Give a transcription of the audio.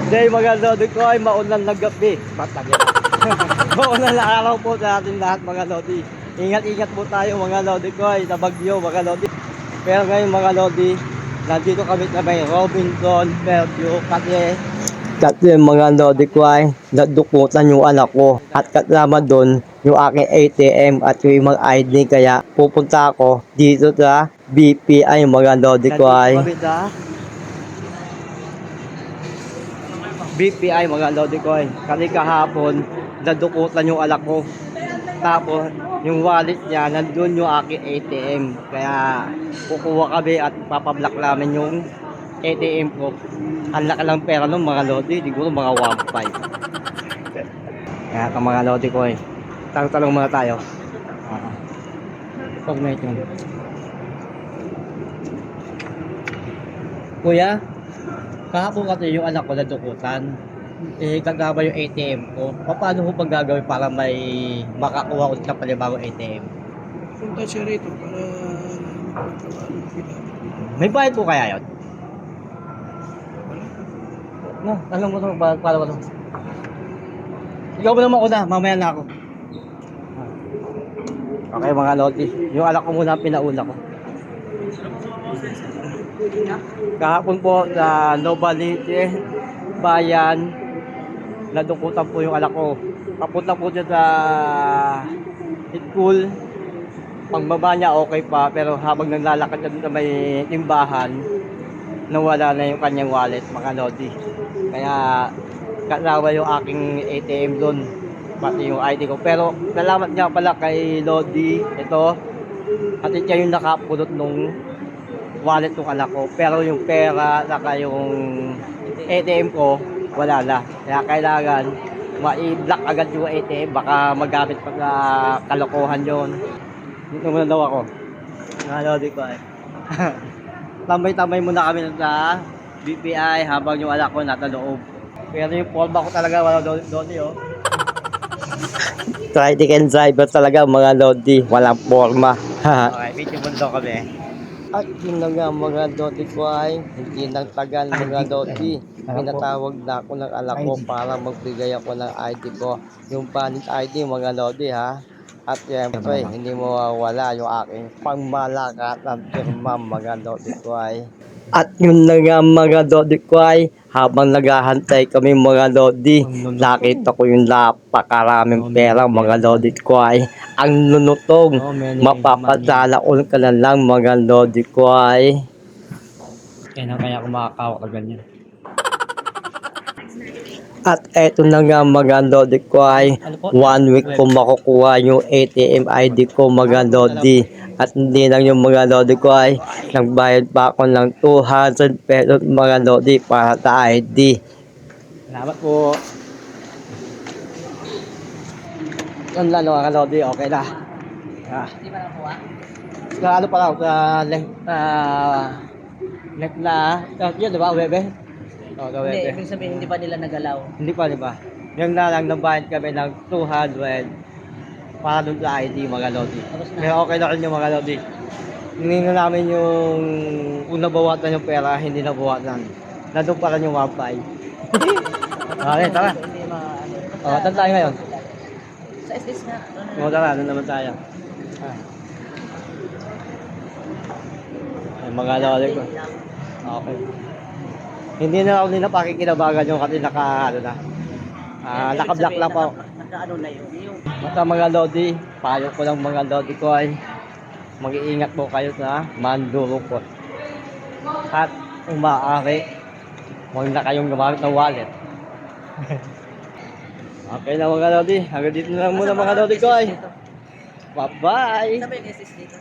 Day mga lodi ko ay maulan na gabi. Patagyan. Maulan na araw po sa ating lahat mga lodi. Ingat-ingat po tayo mga lodi ko ay sa bagyo mga lodi. Pero ngayon mga lodi, nandito kami sa may Robinson, Fairview, kasi mga lodi ko ay nadukutan yung anak ko. At kasama doon yung aking ATM at yung mga ID kaya pupunta ako dito sa BPI mga lodi ko ay. BPI mga lodi ko ay kasi kahapon nadukutan yung alak ko, tapos yung wallet niya nandun yung aking ATM kaya kukuha kami at papablock namin yung ATM ko. Ang laki lang pera nun mga lodi, siguro mga 1.5. Kaya ka mga lodi ko ay tanong muna tayo. Pag may ito kuya, kahapon kasi yung anak ko nadukutan. Kagaba yung ATM ko. Paano ko pag gagawin para may makakuha ulit ng panibagong ATM? Punta siya rito para May bayad po kaya yun? No, tanong mo ito, para ba ito? Ikaw ba naman una, mamaya na ako. Okay mga lodi, yung alak ko muna ang pinauna ko. Kahapon po sa Nobalite, Bayan, nadukutan po yung alak ko. Papunta po siya sa school. Pagbaba niya okay pa, pero habang naglalakad siya sa may timbahan, nawala na yung kanyang wallet mga lodi. Kaya kasama yung aking ATM doon, pati yung ID ko. Pero salamat nga pala kay Lodi, ito, at siya yung nakapulot nung wallet ng anak ko. Pero yung pera, saka yung ATM ko, wala na. Kaya kailangan ma-block agad yung ATM, baka magamit pa sa kalokohan yon. Dito muna daw ako. Mga Lodi ko ay. Tambay-tambay muna kami sa BPI habang yung anak ko nasa loob. Pero yung forma ko talaga wala Lodi oh. Tricycle driver talaga mga Lodi, walang forma. Okay, video mundo kami. At yun na nga mga Lodi ko ay hindi nang tagal mga Lodi. Pinatawag na ako ng anak ko para magbigay ako ng ID ko. Yung valid ID mga Lodi ha. At siyempre, hindi mo mawawala yung aking pangmalakas ng firma mga Lodi ko ay. At yun na nga mga Lodi ko ay, habang naghahantay kami mga Lodi, nakita ko yung napakaraming pera mga Lodi ko ay. Ang lunutong, mapapadalaon ka na lang mga Lodi ko ay. Kaya ako makakawa ka ganyan. At eto na nga mga Lodi ko ay 1 week ko makukuha yung ATM ID ko mga Lodi. At hindi lang yung mga Lodi ko ay nagbayad pa ako ng 200 pesos mga Lodi para sa ID. Salamat po. Yan lang mga Lodi, okay na. Hindi pa nakuha? Sa ano pa lang, sa left na, yun diba, Webe? Oh, Hindi, ibig sabihin hindi pa nila nagalaw. Hindi pa, di ba? Yung na lang, nabayad kami ng 200 para doon sa ID, mga Lodi. Pero okay na rin yung mga Lodi. Hindi na namin yung kung nabawatan yung pera, hindi nabawatan. Nandun pa rin yung 1.5. Okay, tara. Hindi Oh, saan tayo ngayon? Sa SS nga. O, tara, doon naman tayo. Ay, mga Lodi ko. Okay. Hindi na ako nila pakikinabagan yung kasi naka-block lang po. Naka-ano na yun. Basta mga Lodi, payo ko lang mga Lodi ko ay mag-iingat po kayo sa mandurukot. At umaari, huwag na kayong gumamit ng wallet. Okay na mga Lodi, hanggang dito na lang muna mga Lodi ko ay. Bye-bye! Sabi yung SS dito.